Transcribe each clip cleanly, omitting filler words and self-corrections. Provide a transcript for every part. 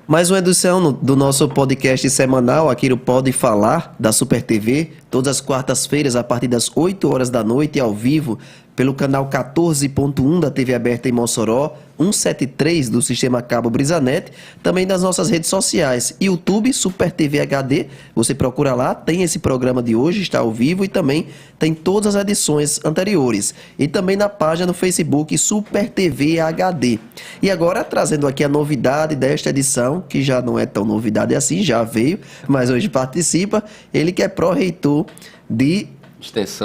Mais uma edição do nosso podcast semanal aqui no Pode Falar, da Super TV, todas as quartas-feiras, a partir das 8 horas da noite, ao vivo, pelo canal 14.1 da TV aberta em Mossoró, 173 do Sistema Cabo Brisanet, também nas nossas redes sociais, YouTube, Super TV HD, você procura lá, tem esse programa de hoje, está ao vivo e também tem todas as edições anteriores. E também na página no Facebook, Super TV HD. E agora, trazendo aqui a novidade desta edição, que já não é tão novidade assim, já veio, mas hoje participa, ele que é pró-reitor de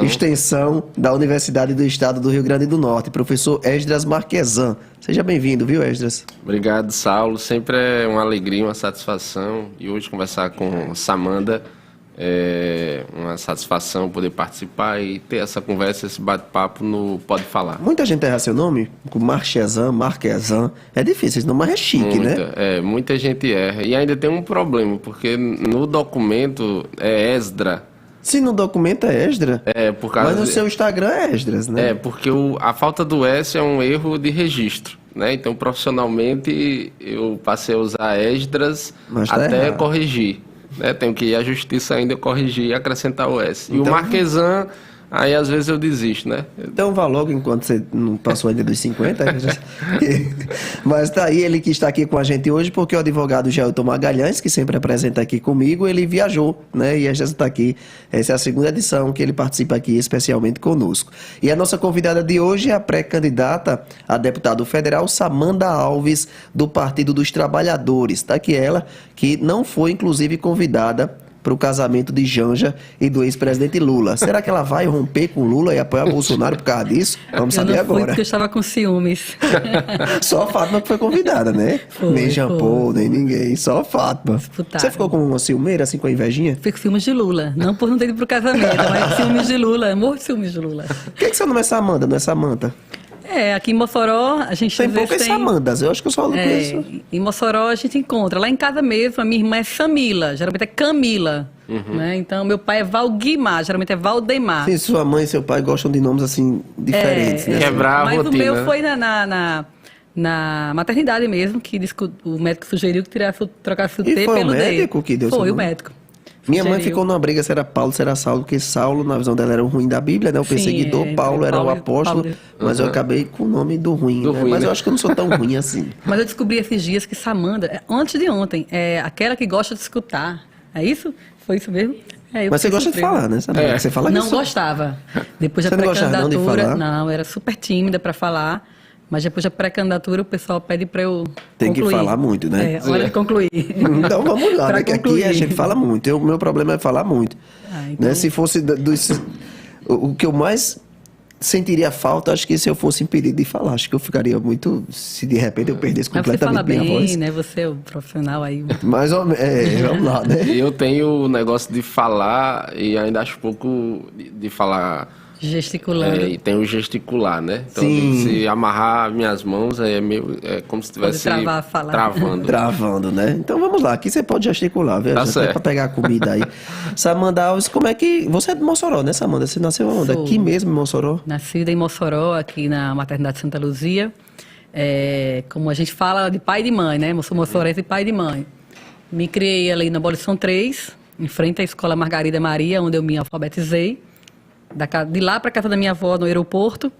Extensão da Universidade do Estado do Rio Grande do Norte, professor Esdras Marquesan. Seja bem-vindo, viu, Esdras? Obrigado, Saulo. Sempre é uma alegria, uma satisfação. E hoje conversar com Samanda é uma satisfação poder participar e ter essa conversa, esse bate-papo no Pode Falar. Muita gente erra seu nome, com Marquesan. É difícil, esse nome é chique, né? Muita gente erra. E ainda tem um problema, porque no documento é Esdra. Se no documento é Esdra, mas no seu Instagram é Esdras, né? Porque a falta do S é um erro de registro, né? Então, profissionalmente, eu passei a usar Esdras até corrigir, né? Tenho que ir à justiça ainda corrigir e acrescentar o S. Então, e o Marquesan, aí às vezes eu desisto, né? Então vá logo enquanto você não passou ainda dos 50. Mas tá aí ele que está aqui com a gente hoje, porque o advogado Gelton Magalhães, que sempre apresenta aqui comigo, ele viajou, né? E a gente está aqui. Essa é a segunda edição que ele participa aqui especialmente conosco. E a nossa convidada de hoje é a pré-candidata a deputado federal Samanda Alves, do Partido dos Trabalhadores. Está aqui ela, que não foi inclusive convidada para o casamento de Janja e do ex-presidente Lula. Será que ela vai romper com Lula e apoiar Bolsonaro por causa disso? Vamos saber agora. Eu não fui porque eu estava com ciúmes. Só a Fátima que foi convidada, né? Nem Jean Paul, nem ninguém. Só a Fátima. Disputado. Você ficou com uma ciumeira, assim, com a invejinha? Fico com ciúmes de Lula. Não por não ter ido para o casamento, mas ciúmes de Lula. Morro de ciúmes de Lula. Por que seu nome é Samanda, não é Samanta? Aqui em Mossoró a gente tem poucas Samandas, eu acho que eu só falo com isso. Em Mossoró a gente encontra, lá em casa mesmo, a minha irmã é Samila, geralmente é Camila, né? Então meu pai é Valguimar, geralmente é Valdemar. Sim, sua mãe e seu pai gostam de nomes assim, diferentes, né? Quebrar a rotina. Mas o meu foi na maternidade mesmo, que o médico sugeriu que trocasse o T pelo D. Foi o médico que deu seu nome? Foi o médico. Minha mãe ficou numa briga se era Paulo, se era Saulo, porque Saulo, na visão dela, era o ruim da Bíblia, né? O perseguidor, Paulo era o apóstolo, mas eu acabei com o nome do ruim, né? Mas eu acho que eu não sou tão ruim assim. Mas eu descobri esses dias que Samanda, antes de ontem, é aquela que gosta de escutar. É isso? Foi isso mesmo? Mas você gosta de falar, né? Você fala não gostava. Depois da pré-candidatura, não, era super tímida para falar. Mas depois da pré-candidatura, o pessoal pede para eu Tem que falar muito, né? Hora de concluir. Então vamos lá, né? Que aqui a gente fala muito. O meu problema é falar muito. Então... né? Se fosse o que eu mais sentiria falta, acho que se eu fosse impedido de falar. Acho que eu ficaria muito... Se de repente eu perdesse completamente minha voz. Você fala bem, né? Você é o profissional aí. Mais ou menos. Vamos lá, né? Eu tenho o negócio de falar e ainda acho pouco de falar... Gesticulando. E tem o gesticular, né? Então, Sim. se amarrar minhas mãos, é como se estivesse travando. Travando, né? Então vamos lá, aqui você pode gesticular, viu? Tá Até certo. para pegar a comida aí. Samanda Alves, como é que... Você é de Mossoró, né, Samanda? Você nasceu onde? Sou. Aqui mesmo, em Mossoró? Nascida em Mossoró, aqui na maternidade Santa Luzia. Como a gente fala de pai e de mãe, né? Eu sou mossorense de pai e de mãe. Me criei ali na Abolição 3, em frente à Escola Margarida Maria, onde eu me alfabetizei. De lá para casa da minha avó, no aeroporto.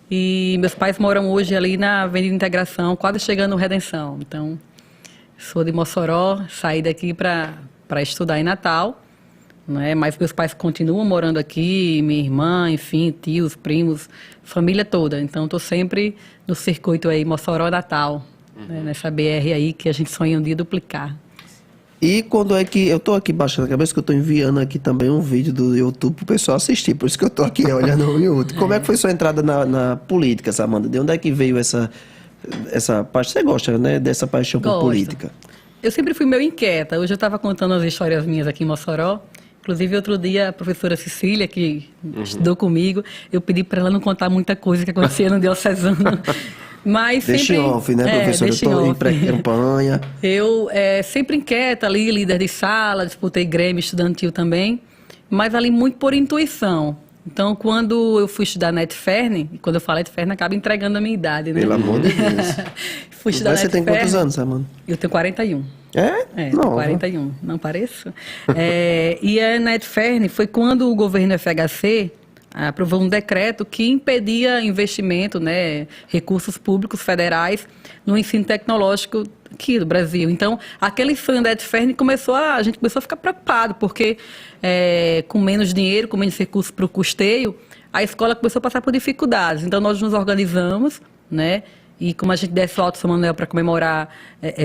E meus pais moram hoje ali na Avenida Integração, quase chegando no Redenção. Então, sou de Mossoró, saí daqui para estudar em Natal, né? Mas meus pais continuam morando aqui, minha irmã, enfim, tios, primos, família toda. Então, estou sempre no circuito aí, Mossoró-Natal, né? Nessa BR aí que a gente sonha um dia duplicar. E quando é que... Eu tô aqui baixando a cabeça que eu tô enviando aqui também um vídeo do YouTube pro pessoal assistir. Por isso que eu tô aqui olhando o YouTube. Como é que foi sua entrada na política, Samanda? De onde é que veio essa paixão? Você gosta, né? Dessa paixão por política? Eu sempre fui meio inquieta. Hoje eu estava contando as histórias minhas aqui em Mossoró. Inclusive, outro dia, a professora Cecília, que estudou comigo, eu pedi para ela não contar muita coisa que acontecia no diocesano. Mas deixa sempre... off, né, professora? Eu estou em pré-campanha. Eu sempre inquieta ali, líder de sala, disputei Grêmio estudantil também, mas ali muito por intuição. Então, quando eu fui estudar na Etfern, e quando eu falo Etfern, acaba entregando a minha idade, né? Pelo amor de Deus. Fui estudar Mas você tem quantos anos, Amanda? Eu tenho 41. É? Não, 41, não pareço? E a na Etfern foi quando o governo FHC aprovou um decreto que impedia investimento, né, recursos públicos federais no ensino tecnológico aqui do Brasil. Então, aquele sonho da Etfern a gente começou a ficar preocupado, porque com menos dinheiro, com menos recursos para o custeio, a escola começou a passar por dificuldades. Então, nós nos organizamos, né? E como a gente desce o Alto São Manuel para comemorar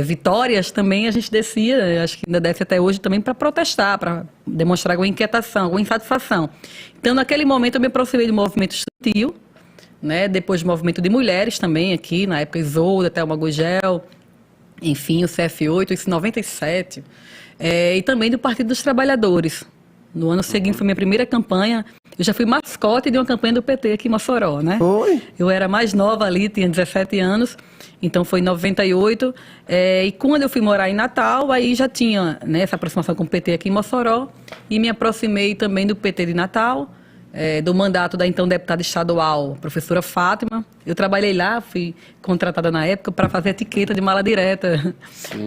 vitórias, também a gente descia, acho que ainda desce até hoje também, para protestar, para demonstrar alguma inquietação, alguma insatisfação. Então, naquele momento, eu me aproximei do movimento estudantil, né? Depois do movimento de mulheres também aqui, na época Isolda, Thelma Gugel, enfim, o CF8, isso em 97, e também do Partido dos Trabalhadores. No ano seguinte foi minha primeira campanha. Eu já fui mascote de uma campanha do PT aqui em Mossoró, né? Foi? Eu era mais nova ali, tinha 17 anos, então foi em 98. E quando eu fui morar em Natal, aí já tinha, né, essa aproximação com o PT aqui em Mossoró. E me aproximei também do PT de Natal, do mandato da então deputada estadual, professora Fátima. Eu trabalhei lá, fui contratada na época para fazer etiqueta de mala direta,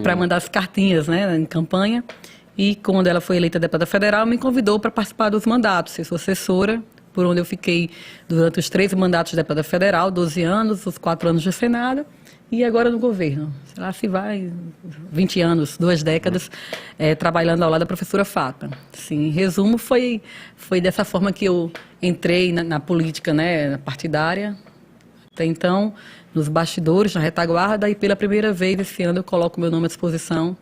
para mandar as cartinhas, né, em campanha. E quando ela foi eleita deputada federal, me convidou para participar dos mandatos. Eu sou assessora, por onde eu fiquei durante os 13 mandatos de deputada federal, 12 anos, os 4 anos de Senado, e agora no governo. Sei lá se vai 20 anos, 2 décadas, trabalhando ao lado da professora Fátima. Sim, em resumo, foi dessa forma que eu entrei na política, né, partidária. Até então, nos bastidores, na retaguarda, e pela primeira vez esse ano eu coloco meu nome à disposição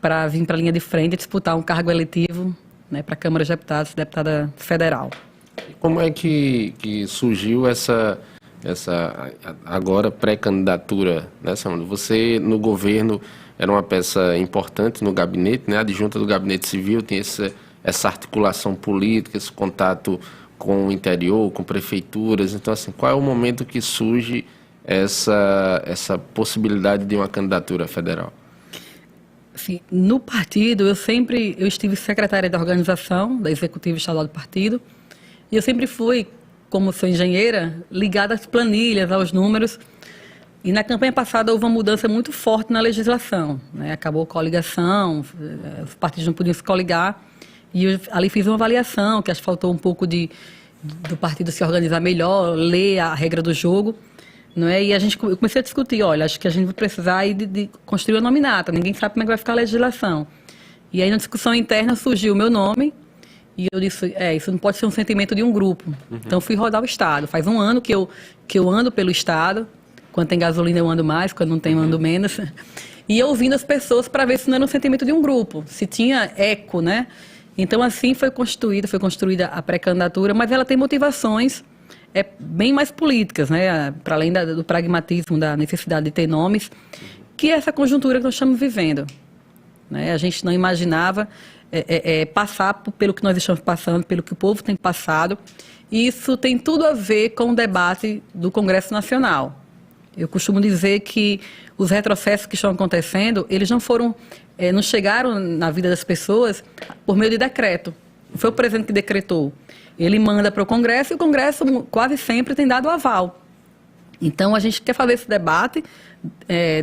para vir para a linha de frente e disputar um cargo eletivo, né, para a Câmara de Deputados, deputada federal. Como é que surgiu essa agora pré-candidatura, né, Samanta? Você, no governo, era uma peça importante no gabinete, né, adjunta do gabinete civil, tem essa articulação política, esse contato com o interior, com prefeituras. Então, assim, qual é o momento que surge essa possibilidade de uma candidatura federal? Assim, no partido, eu estive secretária da organização, da executiva estadual do partido, e eu sempre fui, como sou engenheira, ligada às planilhas, aos números. E na campanha passada houve uma mudança muito forte na legislação, né? Acabou a coligação, os partidos não podiam se coligar, e eu ali fiz uma avaliação, que acho que faltou um pouco do partido se organizar melhor, ler a regra do jogo. Não é? E eu comecei a discutir, olha, acho que a gente vai precisar aí de construir uma nominata, ninguém sabe como é que vai ficar a legislação. E aí na discussão interna surgiu o meu nome, e eu disse, isso não pode ser um sentimento de um grupo. Então fui rodar o Estado. Faz um ano que eu ando pelo Estado, quando tem gasolina eu ando mais, quando não tem eu ando menos. E ouvindo as pessoas para ver se não era um sentimento de um grupo, se tinha eco, né? Então assim foi construída a pré-candidatura, mas ela tem motivações bem mais políticas, né? Para além do pragmatismo, da necessidade de ter nomes, que é essa conjuntura que nós estamos vivendo, né? A gente não imaginava passar pelo que nós estamos passando, pelo que o povo tem passado, e isso tem tudo a ver com o debate do Congresso Nacional. Eu costumo dizer que os retrocessos que estão acontecendo, eles não chegaram na vida das pessoas por meio de decreto. Não foi o presidente que decretou. Ele manda para o Congresso e o Congresso quase sempre tem dado aval. Então, a gente quer fazer esse debate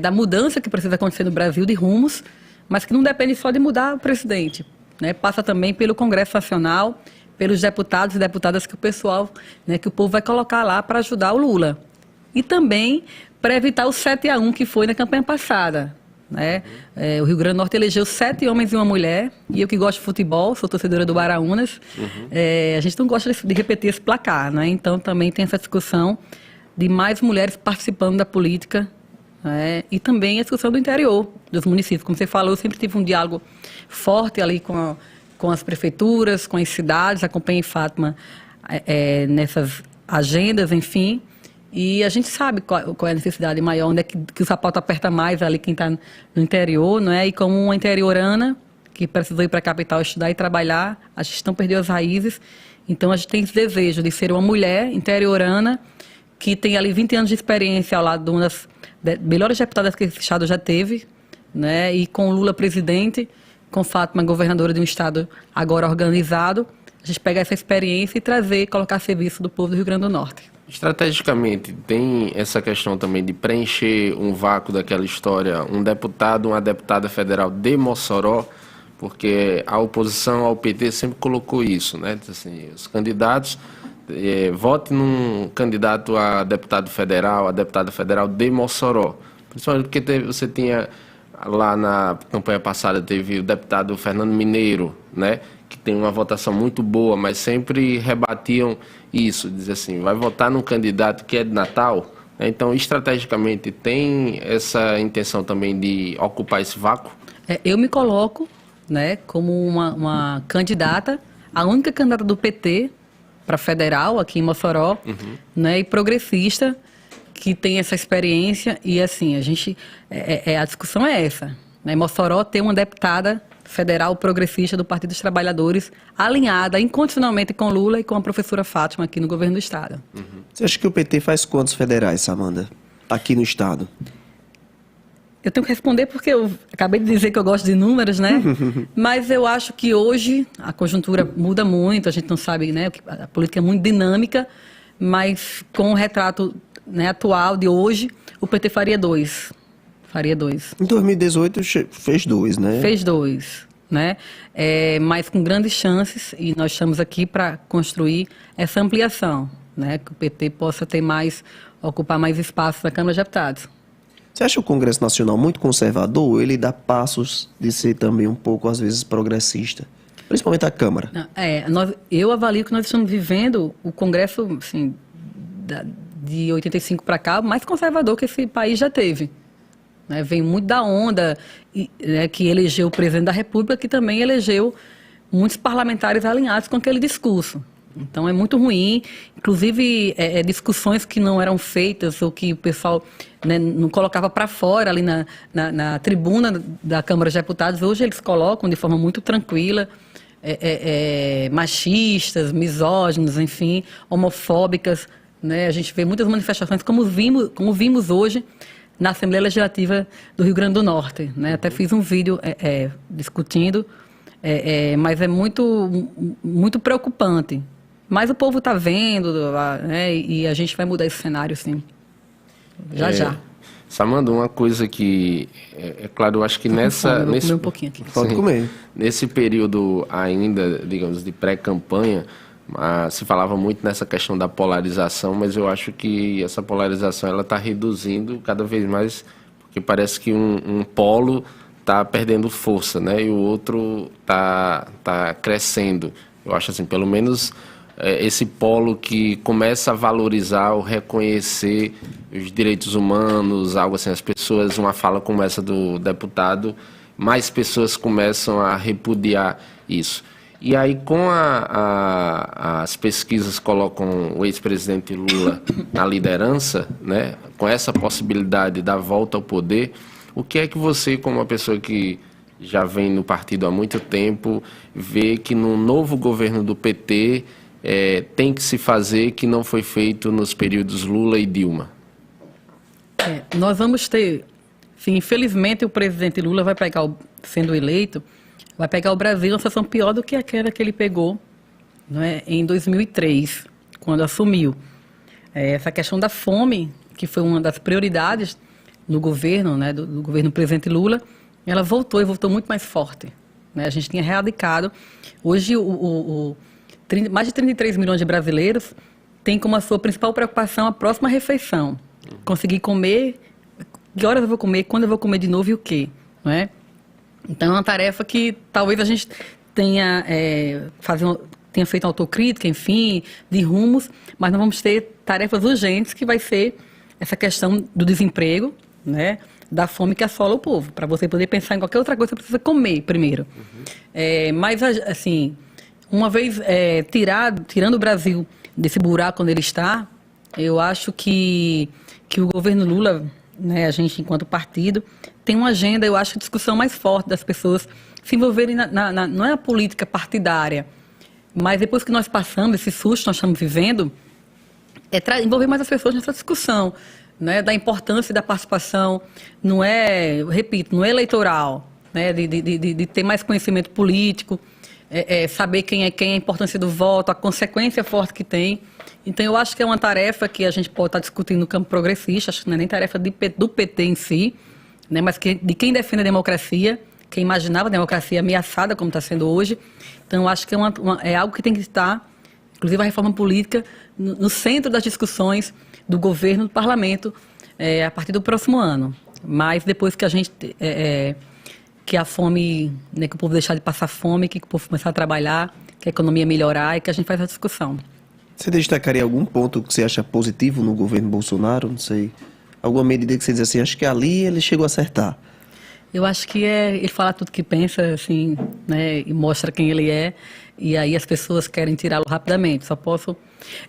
da mudança que precisa acontecer no Brasil de rumos, mas que não depende só de mudar o presidente, né? Passa também pelo Congresso Nacional, pelos deputados e deputadas que o pessoal, né, que o povo vai colocar lá para ajudar o Lula. E também para evitar o 7-1 que foi na campanha passada, né? O Rio Grande do Norte elegeu 7 homens e uma mulher, e eu que gosto de futebol, sou torcedora do Baraunas, a gente não gosta de repetir esse placar, né? Então também tem essa discussão de mais mulheres participando da política, né? E também a discussão do interior, dos municípios. Como você falou, eu sempre tive um diálogo forte ali com as prefeituras, com as cidades, acompanhei Fátima nessas agendas, enfim. E a gente sabe qual é a necessidade maior, onde é que o sapato aperta mais ali quem está no interior, não é? E como uma interiorana que precisou ir para a capital estudar e trabalhar, a gestão perdeu as raízes. Então a gente tem esse desejo de ser uma mulher interiorana que tem ali 20 anos de experiência ao lado de uma das melhores deputadas que esse estado já teve, né? E com o Lula presidente, com Fátima governadora de um estado agora organizado, a gente pegar essa experiência e trazer, colocar a serviço do povo do Rio Grande do Norte. Estrategicamente, tem essa questão também de preencher um vácuo daquela história, um deputado, uma deputada federal de Mossoró, porque a oposição ao PT sempre colocou isso, né? Assim, os candidatos, vote num candidato a deputado federal, a deputada federal de Mossoró. Principalmente porque você tinha, lá na campanha passada, teve o deputado Fernando Mineiro, né? Que tem uma votação muito boa, mas sempre rebatiam isso, dizer assim, vai votar num candidato que é de Natal? Então, estrategicamente, tem essa intenção também de ocupar esse vácuo? Eu me coloco, né, como uma candidata, a única candidata do PT para federal aqui em Mossoró, né, e progressista, que tem essa experiência. E assim, a discussão é essa, né? Mossoró tem uma deputada federal progressista do Partido dos Trabalhadores, alinhada incondicionalmente com Lula e com a professora Fátima aqui no governo do estado. Você acha que o PT faz quantos federais, Samanda, aqui no estado? Eu tenho que responder porque eu acabei de dizer que eu gosto de números, né? Mas eu acho que hoje a conjuntura muda muito, a gente não sabe, né? A política é muito dinâmica, mas com o retrato, né, atual de hoje, o PT faria 2. Em 2018 fez 2, né? Fez 2, né? Mas com grandes chances, e nós estamos aqui para construir essa ampliação, né? Que o PT possa ocupar mais espaço na Câmara de Deputados. Você acha o Congresso Nacional muito conservador? Ele dá passos de ser também um pouco, às vezes, progressista? Principalmente a Câmara. Eu avalio que nós estamos vivendo o Congresso, assim, de 85 para cá, mais conservador que esse país já teve. Né, vem muito da onda que elegeu o presidente da República, que também elegeu muitos parlamentares alinhados com aquele discurso. Então é muito ruim, inclusive discussões que não eram feitas ou que o pessoal, né, não colocava para fora ali na tribuna da Câmara de Deputados, hoje eles colocam de forma muito tranquila, machistas, misóginos, enfim, homofóbicas. Né, a gente vê muitas manifestações como vimos hoje na Assembleia Legislativa do Rio Grande do Norte, né? Até fiz um vídeo discutindo, mas é muito preocupante. Mas o povo está vendo, né? E a gente vai mudar esse cenário, sim. Já. Samanda, uma coisa que, claro, eu acho que nessa... Vou comer um pouquinho aqui. Pode comer. Nesse período ainda, digamos, de pré-campanha, se falava muito nessa questão da polarização, mas eu acho que essa polarização ela está reduzindo cada vez mais, porque parece que um polo está perdendo força, né? E o outro tá crescendo. Eu acho assim, pelo menos esse polo que começa a valorizar ou reconhecer os direitos humanos, algo assim, as pessoas, uma fala como essa do deputado, mais pessoas começam a repudiar isso. E aí, com as pesquisas colocam o ex-presidente Lula na liderança, né, com essa possibilidade da volta ao poder, o que é que você, como uma pessoa que já vem no partido há muito tempo, vê que no novo governo do PT tem que se fazer que não foi feito nos períodos Lula e Dilma? Nós vamos ter, sim, infelizmente o presidente Lula vai pegar, sendo eleito, vai pegar o Brasil numa situação pior do que aquela que ele pegou, né, em 2003, quando assumiu. Essa questão da fome, que foi uma das prioridades no governo, né, do governo do presidente Lula, ela voltou e voltou muito mais forte. Né? A gente tinha erradicado. Hoje, mais de 33 milhões de brasileiros têm como a sua principal preocupação a próxima refeição. Conseguir comer, que horas eu vou comer, quando eu vou comer de novo e o quê, não é? Então é uma tarefa que talvez a gente tenha feito uma autocrítica, enfim, de rumos, mas nós vamos ter tarefas urgentes, que vai ser essa questão do desemprego, né, da fome que assola o povo. Para você poder pensar em qualquer outra coisa, você precisa comer primeiro. Mas, assim, uma vez tirando o Brasil desse buraco onde ele está, eu acho que o governo Lula, né, a gente, enquanto partido, tem uma agenda, eu acho, de discussão mais forte das pessoas se envolverem não é a política partidária, mas depois que nós passamos esse susto que nós estamos vivendo, envolver mais as pessoas nessa discussão, né, da importância da participação, não é eleitoral, né, de ter mais conhecimento político, saber quem é quem, a importância do voto, a consequência forte que tem. Então, eu acho que é uma tarefa que a gente pode estar discutindo no campo progressista, acho que não é nem tarefa do PT em si, né, mas de quem defende a democracia, quem imaginava a democracia ameaçada como está sendo hoje. Então, eu acho que é algo que tem que estar, inclusive a reforma política, no centro das discussões do governo, do parlamento, a partir do próximo ano. Mas depois que a gente... que a fome, né, que o povo deixar de passar fome, que o povo começar a trabalhar, que a economia melhorar e que a gente faz a discussão. Você destacaria algum ponto que você acha positivo no governo Bolsonaro? Não sei. Alguma medida que você diz assim, acho que ali ele chegou a acertar. Eu acho que ele fala tudo que pensa, assim, né, e mostra quem ele é, e aí as pessoas querem tirá-lo rapidamente. Só posso...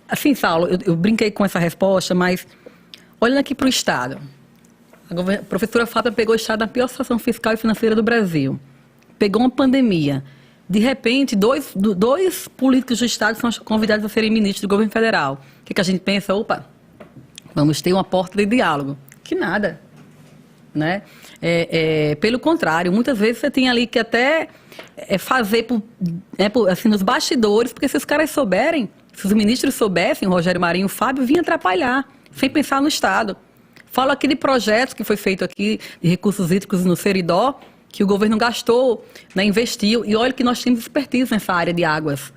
Assim, Saulo, eu brinquei com essa resposta, mas olhando aqui para o Estado. A professora Fábia pegou o Estado na pior situação fiscal e financeira do Brasil. Pegou uma pandemia. De repente, dois políticos do Estado são convidados a serem ministros do governo federal. O que a gente pensa? Opa, vamos ter uma porta de diálogo. Que nada. Né? Pelo contrário, muitas vezes você tem ali que até fazer assim, nos bastidores, porque se os caras souberem, se os ministros soubessem, o Rogério Marinho e o Fábio, vinham atrapalhar, sem pensar no Estado. Falo aqui de projetos que foi feito aqui, de recursos hídricos no Seridó, que o governo gastou, né, investiu, e olha que nós temos expertise nessa área de águas.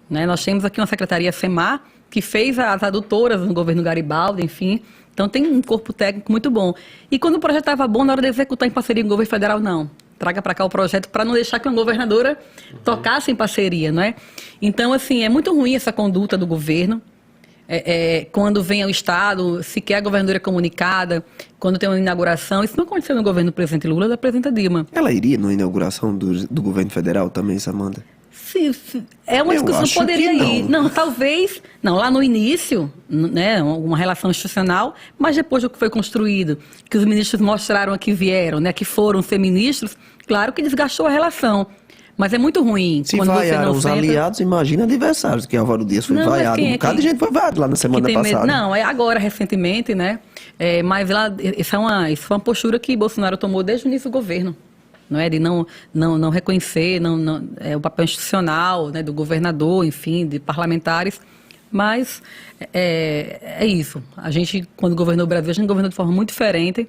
Né? Nós temos aqui uma secretaria SEMAR, que fez as adutoras no governo Garibaldi, enfim. Então tem um corpo técnico muito bom. E quando o projeto estava bom, na hora de executar em parceria com o governo federal, não. Traga para cá o projeto para não deixar que uma governadora tocasse em parceria, não é? Então, assim, é muito ruim essa conduta do governo. Quando vem ao Estado, sequer a governadora é comunicada, quando tem uma inauguração. Isso não aconteceu no governo do presidente Lula, da presidenta Dilma. Ela iria na inauguração do governo federal também, Samanta? Sim, é uma discussão que poderia ir. Não, talvez, não, lá no início, né, uma relação institucional, mas depois do que foi construído, que os ministros mostraram que vieram, né, que foram ser ministros, claro que desgastou a relação. Mas é muito ruim. Se vaiaram os aliados, imagina adversários, que Álvaro Dias foi vaiado. Um bocado de gente foi vaiado lá na semana passada. Não, agora, recentemente, né? Mas lá, isso foi uma postura que Bolsonaro tomou desde o início do governo. Não é? De não reconhecer o papel institucional, né, do governador, enfim, de parlamentares. Mas é isso. A gente, quando governou o Brasil, a gente governou de forma muito diferente.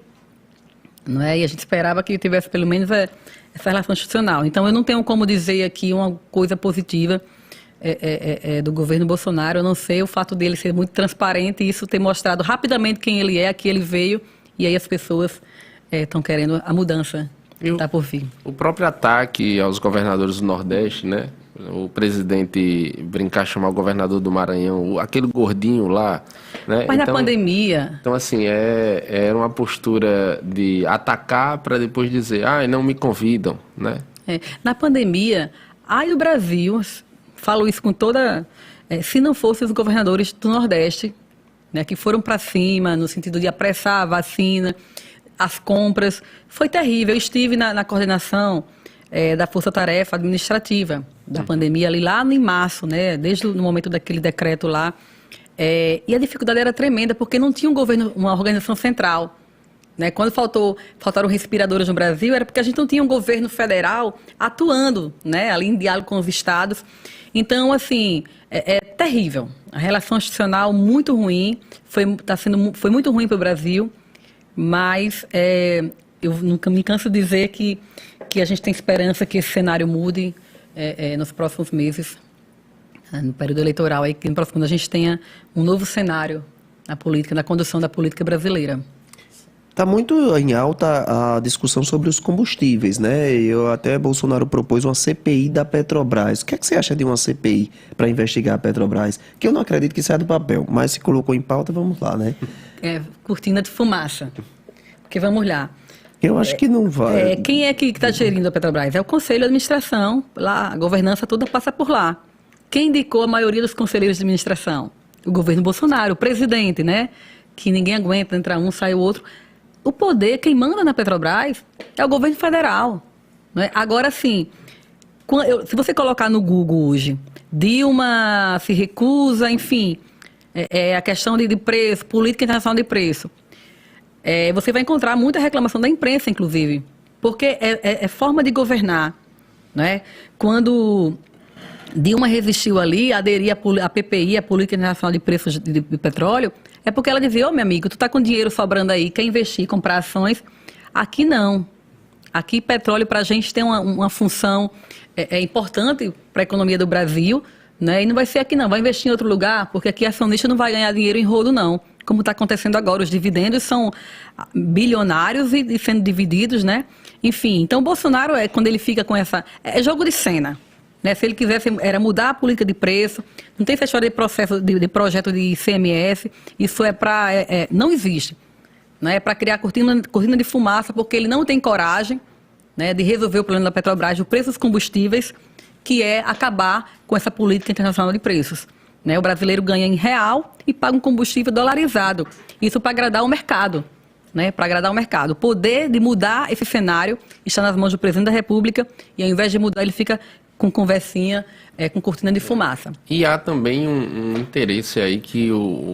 Não é? E a gente esperava que tivesse pelo menos essa relação institucional. Então, eu não tenho como dizer aqui uma coisa positiva do governo Bolsonaro, a não ser o fato dele ser muito transparente e isso ter mostrado rapidamente quem ele é, a que ele veio, e aí as pessoas estão querendo a mudança que está por vir. O próprio ataque aos governadores do Nordeste, né? O presidente brincar, chamar o governador do Maranhão, aquele gordinho lá, né? Mas então, na pandemia... Então, assim, era uma postura de atacar para depois dizer, não me convidam, né? Na pandemia, o Brasil, falo isso com toda... se não fossem os governadores do Nordeste, né, que foram para cima, no sentido de apressar a vacina, as compras, foi terrível. Eu estive na coordenação da força-tarefa administrativa da pandemia ali lá em março, né, desde o momento daquele decreto lá, e a dificuldade era tremenda porque não tinha um governo, uma organização central, né? Quando faltaram respiradores no Brasil era porque a gente não tinha um governo federal atuando, né, ali em diálogo com os estados. Então, assim, é terrível. A relação institucional muito ruim, foi muito ruim para o Brasil, mas eu nunca me canso de dizer que a gente tem esperança que esse cenário mude nos próximos meses, no período eleitoral, aí, que no próximo ano a gente tenha um novo cenário na política, na condução da política brasileira. Está muito em alta a discussão sobre os combustíveis, né? Até Bolsonaro propôs uma CPI da Petrobras. O que é que você acha de uma CPI para investigar a Petrobras? Que eu não acredito que saia do papel, mas se colocou em pauta, vamos lá, né? Cortina de fumaça. Porque vamos lá. Eu acho que não vai. Quem é que está gerindo a Petrobras? É o Conselho de Administração, lá, a governança toda passa por lá. Quem indicou a maioria dos conselheiros de administração? O governo Bolsonaro, o presidente, né? Que ninguém aguenta, entra um, sai o outro. O poder, quem manda na Petrobras é o governo federal. Né? Agora, sim, se você colocar no Google hoje, Dilma se recusa, enfim, a questão de preço, política internacional de preço, você vai encontrar muita reclamação da imprensa, inclusive, porque é forma de governar. Né? Quando Dilma resistiu ali, aderir à PPI, a Política Internacional de Preços de Petróleo, é porque ela dizia, meu amigo, tu tá com dinheiro sobrando aí, quer investir, comprar ações. Aqui não. Aqui petróleo para a gente tem uma função importante para a economia do Brasil, né? E não vai ser aqui não, vai investir em outro lugar, porque aqui a acionista não vai ganhar dinheiro em rodo não, como está acontecendo agora. Os dividendos são bilionários e sendo divididos, né? Enfim, então o Bolsonaro, quando ele fica com essa... É jogo de cena. Né, se ele quisesse, era mudar a política de preço, não tem essa história de processo de projeto de ICMS, isso não existe. Né, é para criar cortina de fumaça, porque ele não tem coragem, né, de resolver o problema da Petrobras, o preço dos combustíveis, que é acabar com essa política internacional de preços. Né, o brasileiro ganha em real e paga um combustível dolarizado. Isso para agradar o mercado. Né, para agradar o mercado. O poder de mudar esse cenário está nas mãos do presidente da República e ao invés de mudar ele fica com conversinha, com cortina de fumaça. E há também um interesse aí que,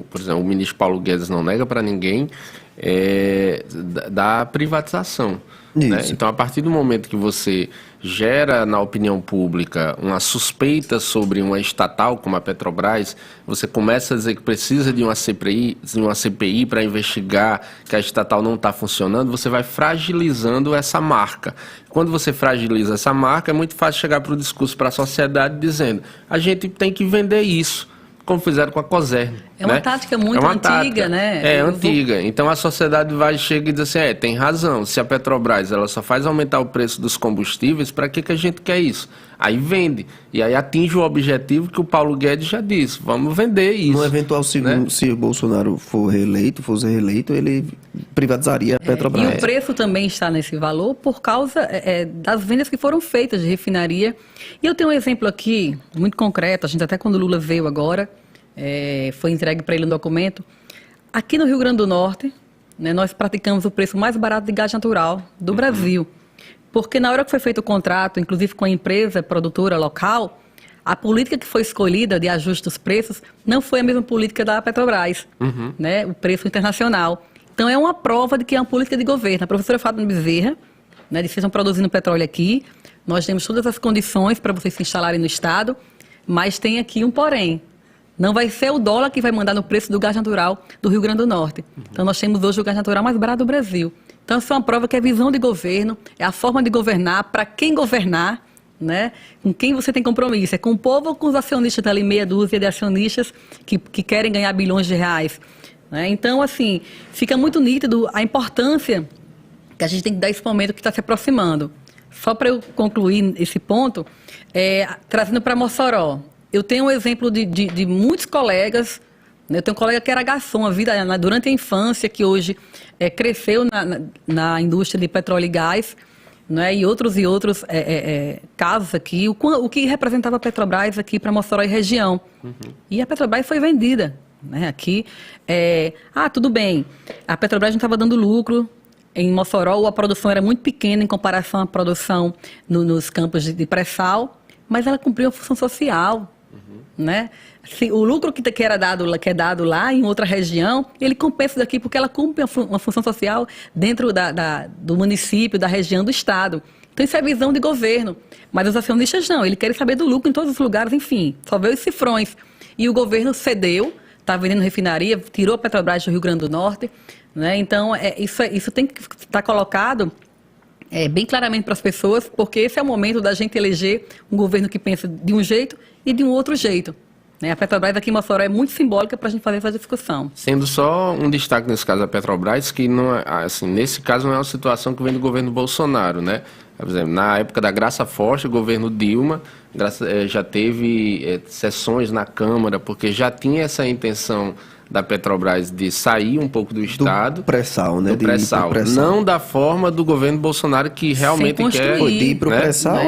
por exemplo, o ministro Paulo Guedes não nega para ninguém, da privatização. Né? Então, a partir do momento que você gera na opinião pública uma suspeita sobre uma estatal como a Petrobras, você começa a dizer que precisa de uma CPI para investigar que a estatal não está funcionando, você vai fragilizando essa marca. Quando você fragiliza essa marca, é muito fácil chegar para o discurso, para a sociedade, dizendo a gente tem que vender isso, como fizeram com a Coserno. É uma tática muito antiga, né? É antiga. Então a sociedade chega e diz assim, tem razão, se a Petrobras ela só faz aumentar o preço dos combustíveis, para que a gente quer isso? Aí vende. E aí atinge o objetivo que o Paulo Guedes já disse, vamos vender isso. No eventual segundo, né? Se o Bolsonaro fosse reeleito, ele privatizaria a Petrobras. E o preço também está nesse valor por causa das vendas que foram feitas de refinaria. E eu tenho um exemplo aqui, muito concreto, a gente até quando o Lula veio agora, foi entregue para ele um documento. Aqui no Rio Grande do Norte, né, nós praticamos o preço mais barato de gás natural do Brasil. Porque na hora que foi feito o contrato, inclusive com a empresa produtora local, a política que foi escolhida de ajuste dos preços não foi a mesma política da Petrobras, né, o preço internacional. Então é uma prova de que é uma política de governo. A professora Fátima Bezerra, né, eles estão produzindo petróleo aqui, nós temos todas as condições para vocês se instalarem no Estado, mas tem aqui um porém. Não vai ser o dólar que vai mandar no preço do gás natural do Rio Grande do Norte. Então nós temos hoje o gás natural mais barato do Brasil. Então isso é uma prova que é visão de governo, é a forma de governar, para quem governar, né? Com quem você tem compromisso, é com o povo ou com os acionistas ali, meia dúzia de acionistas que querem ganhar bilhões de reais. Né? Então, assim, fica muito nítido a importância que a gente tem que dar esse momento que está se aproximando. Só para eu concluir esse ponto, trazendo para Mossoró, eu tenho um exemplo de muitos colegas. Eu tenho um colega que era garçom durante a infância, que hoje cresceu na indústria de petróleo e gás, né, e outros casos aqui, o que representava a Petrobras aqui para Mossoró e região. E a Petrobras foi vendida. Né, aqui, tudo bem, a Petrobras não estava dando lucro. Em Mossoró, a produção era muito pequena em comparação à produção nos campos de pré-sal, mas ela cumpriu a função social. Né? O lucro que é dado lá em outra região, ele compensa daqui porque ela cumpre uma função social dentro do município, da região, do estado. Então isso é visão de governo. Mas os acionistas não, eles querem saber do lucro em todos os lugares, enfim, só vê os cifrões. E o governo cedeu, está vendendo refinaria, tirou a Petrobras do Rio Grande do Norte. Né? Então isso tem que estar colocado bem claramente para as pessoas, porque esse é o momento da gente eleger um governo que pensa de um jeito e de um outro jeito. Né? A Petrobras aqui em Mossoró é muito simbólica para a gente fazer essa discussão. Sendo só um destaque nesse caso da Petrobras, que não assim, nesse caso não é uma situação que vem do governo Bolsonaro, né? Por exemplo, na época da Graça Forte, o governo Dilma já teve sessões na Câmara, porque já tinha essa intenção da Petrobras de sair um pouco do Estado. Do pré-sal, né? Do pré-sal. Não da forma do governo Bolsonaro que realmente quer... De ir pro pré-sal,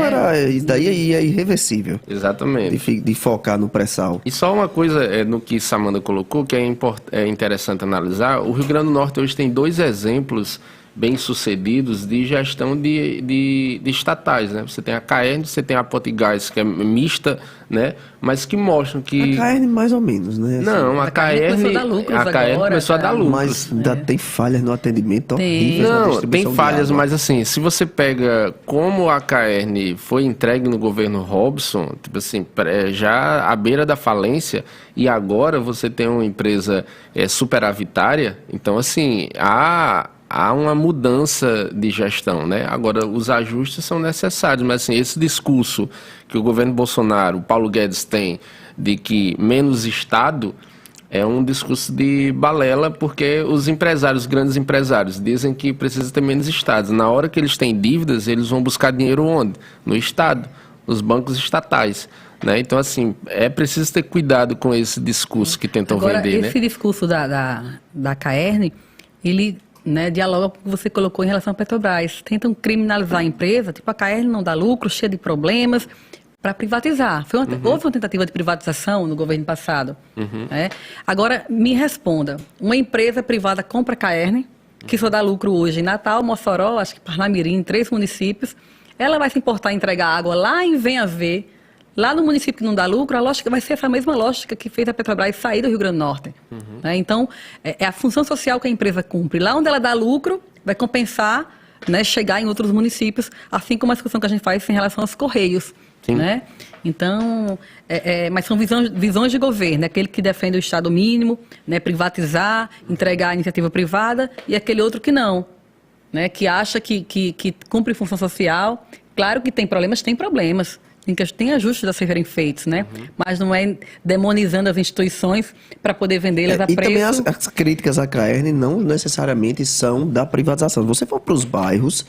daí é irreversível. Exatamente. De focar no pré-sal. E só uma coisa no que Samanta colocou, que é interessante analisar. O Rio Grande do Norte hoje tem 2 exemplos bem-sucedidos de gestão de estatais, né? Você tem a Caerne, você tem a Potigás, que é mista, né? Mas que mostram que... A Caerne mais ou menos, né? Assim, não, a Caerne começou a dar lucros. Mas ainda tem falhas no atendimento horríveis. Não, tem falhas, mas assim, se você pega como a Caerne foi entregue no governo Robson, tipo assim, já à beira da falência, e agora você tem uma empresa superavitária, então assim, há uma mudança de gestão, né? Agora, os ajustes são necessários, mas assim, esse discurso que o governo Bolsonaro, o Paulo Guedes tem, de que menos Estado, é um discurso de balela, porque os empresários, os grandes empresários, dizem que precisa ter menos Estados. Na hora que eles têm dívidas, eles vão buscar dinheiro onde? No Estado, nos bancos estatais. Né? Então, assim, é preciso ter cuidado com esse discurso que tentam vender. Esse discurso da Caerne, ele... né, dialoga com o que você colocou em relação à Petrobras. Tentam criminalizar a empresa, tipo, a Caerne não dá lucro, cheia de problemas, para privatizar. Houve uma tentativa de privatização no governo passado. Né? Agora, me responda, uma empresa privada compra a Caerne, que só dá lucro hoje em Natal, Mossoró, acho que Parnamirim, 3 municípios, ela vai se importar em entregar água lá em Venha Ver, lá no município que não dá lucro, a lógica vai ser essa mesma lógica que fez a Petrobras sair do Rio Grande do Norte. Né? Então, é a função social que a empresa cumpre. Lá onde ela dá lucro, vai compensar, né, chegar em outros municípios, assim como a discussão que a gente faz em relação aos Correios. Né? Então, mas são visões de governo, né? Aquele que defende o Estado mínimo, né, privatizar, entregar a iniciativa privada, e aquele outro que não, né, que acha que cumpre função social. Claro que tem problemas. Tem ajustes a serem feitos, né? Mas não é demonizando as instituições para poder vendê-las a preço... E também as críticas à Caerne não necessariamente são da privatização. Se você for para os bairros,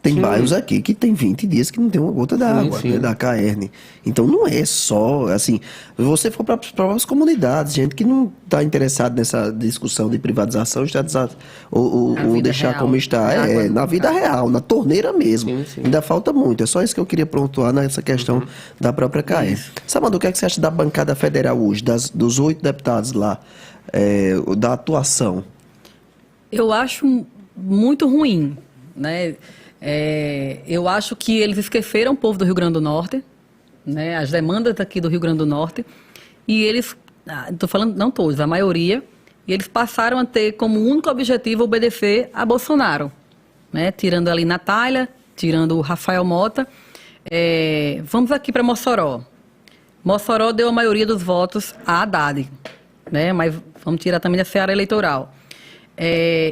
tem bairros aqui que tem 20 dias que não tem uma gota d'água, né, da Caerne. Então não é só, assim, se você for para as próprias comunidades, gente que não está interessado nessa discussão de privatização, ou deixar real, como está, na vida real, na torneira mesmo. Ainda falta muito, é só isso que eu queria pontuar nessa questão da própria Caerne. Samanta, o que é que você acha da bancada federal hoje, dos 8 deputados lá, da atuação? Eu acho muito ruim, né? Eu acho que eles esqueceram o povo do Rio Grande do Norte, né, as demandas daqui do Rio Grande do Norte, e eles, estou falando, não todos, a maioria, e eles passaram a ter como único objetivo obedecer a Bolsonaro, né, tirando ali Natália, tirando o Rafael Mota. Vamos aqui para Mossoró. Mossoró deu a maioria dos votos a Haddad, né, mas vamos tirar também da seara eleitoral.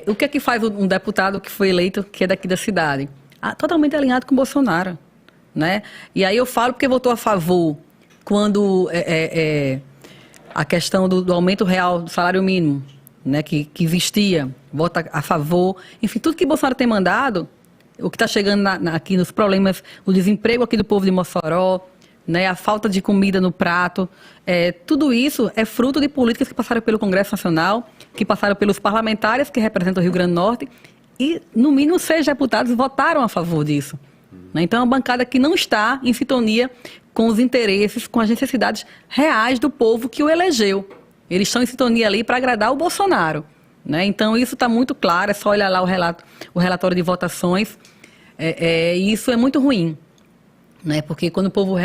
O que é que faz um deputado que foi eleito, que é daqui da cidade? Totalmente alinhado com o Bolsonaro, né? E aí eu falo porque votou a favor quando a questão do aumento real do salário mínimo, né, que existia, vota a favor. Enfim, tudo que Bolsonaro tem mandado, o que está chegando aqui nos problemas, o desemprego aqui do povo de Mossoró, né, a falta de comida no prato, tudo isso é fruto de políticas que passaram pelo Congresso Nacional, que passaram pelos parlamentares que representam o Rio Grande do Norte, e no mínimo 6 deputados votaram a favor disso. Né? Então é uma bancada que não está em sintonia com os interesses, com as necessidades reais do povo que o elegeu. Eles estão em sintonia ali para agradar o Bolsonaro. Né? Então isso está muito claro, é só olhar lá o relatório de votações, e isso é muito ruim. Né? Porque quando o povo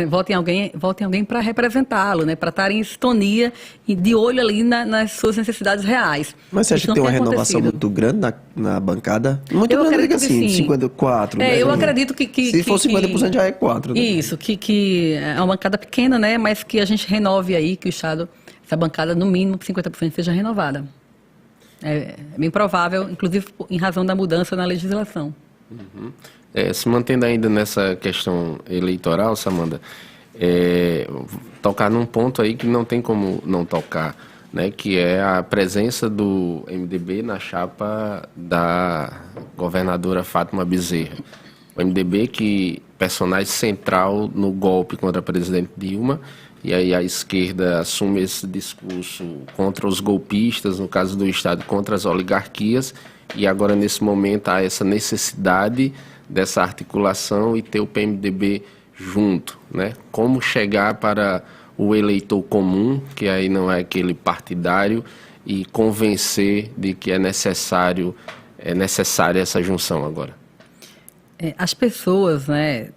vota em alguém para representá-lo, né? Para estar em sintonia e de olho ali nas suas necessidades reais. Mas você acha que tem uma renovação muito grande na bancada? Muito grande, assim, 54. Eu acredito que... Se for 50% já é 4. Né? Isso, que é uma bancada pequena, né? Mas que a gente renove aí, que o Estado, essa bancada, no mínimo 50% seja renovada. É bem provável, inclusive em razão da mudança na legislação. Se mantendo ainda nessa questão eleitoral, Samanta, tocar num ponto aí que não tem como não tocar, né, que é a presença do MDB na chapa da governadora Fátima Bezerra. O MDB, que personagem central no golpe contra a presidente Dilma, e aí a esquerda assume esse discurso contra os golpistas, no caso do Estado, contra as oligarquias, e agora nesse momento há essa necessidade dessa articulação e ter o PMDB junto, né? Como chegar para o eleitor comum, que aí não é aquele partidário, e convencer de que é necessário é necessária essa junção agora? As pessoas, né,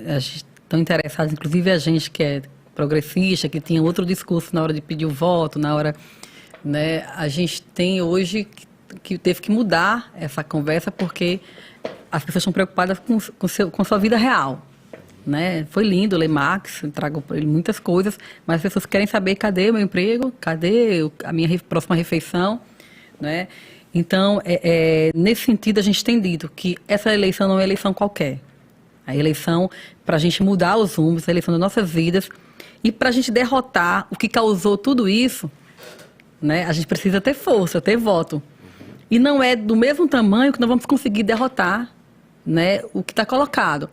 estão interessadas, inclusive a gente que é progressista, que tinha outro discurso na hora de pedir o voto, na hora, né, a gente tem hoje que teve que mudar essa conversa porque as pessoas estão preocupadas com sua vida real, né? Foi lindo ler Marx, trago para ele muitas coisas, mas as pessoas querem saber cadê o meu emprego, cadê a minha próxima refeição, né? Então, nesse sentido, a gente tem dito que essa eleição não é eleição qualquer. A eleição para a gente mudar os rumos, a eleição das nossas vidas, e para a gente derrotar o que causou tudo isso, né, a gente precisa ter força, ter voto. E não é do mesmo tamanho que nós vamos conseguir derrotar, né, o que está colocado.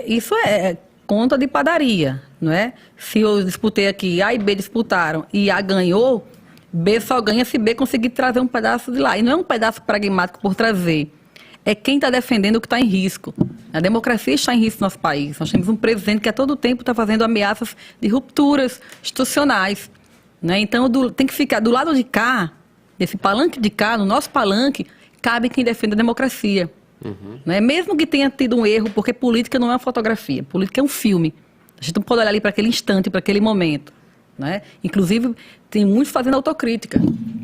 Isso é conta de padaria, não é? Se eu disputei aqui, A e B disputaram e A ganhou, B só ganha se B conseguir trazer um pedaço de lá. E não é um pedaço pragmático por trazer. É quem está defendendo o que está em risco. A democracia está em risco no nosso país. Nós temos um presidente que a todo tempo está fazendo ameaças de rupturas institucionais, né? Então, tem que ficar do lado de cá, desse palanque de cá, no nosso palanque, cabe quem defende a democracia. Né? Mesmo que tenha tido um erro, porque política não é uma fotografia, política é um filme. A gente não pode olhar ali para aquele instante, para aquele momento. Né? Inclusive, tem muitos fazendo autocrítica.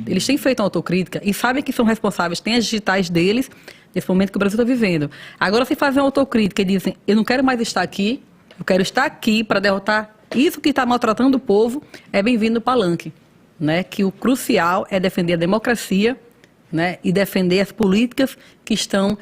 Eles têm feito uma autocrítica e sabem que são responsáveis, têm as digitais deles, nesse momento que o Brasil está vivendo. Agora, se fazem uma autocrítica e dizem, eu não quero mais estar aqui, eu quero estar aqui para derrotar isso que está maltratando o povo, é bem-vindo no palanque. Né? Que o crucial é defender a democracia, né? E defender as políticas que estão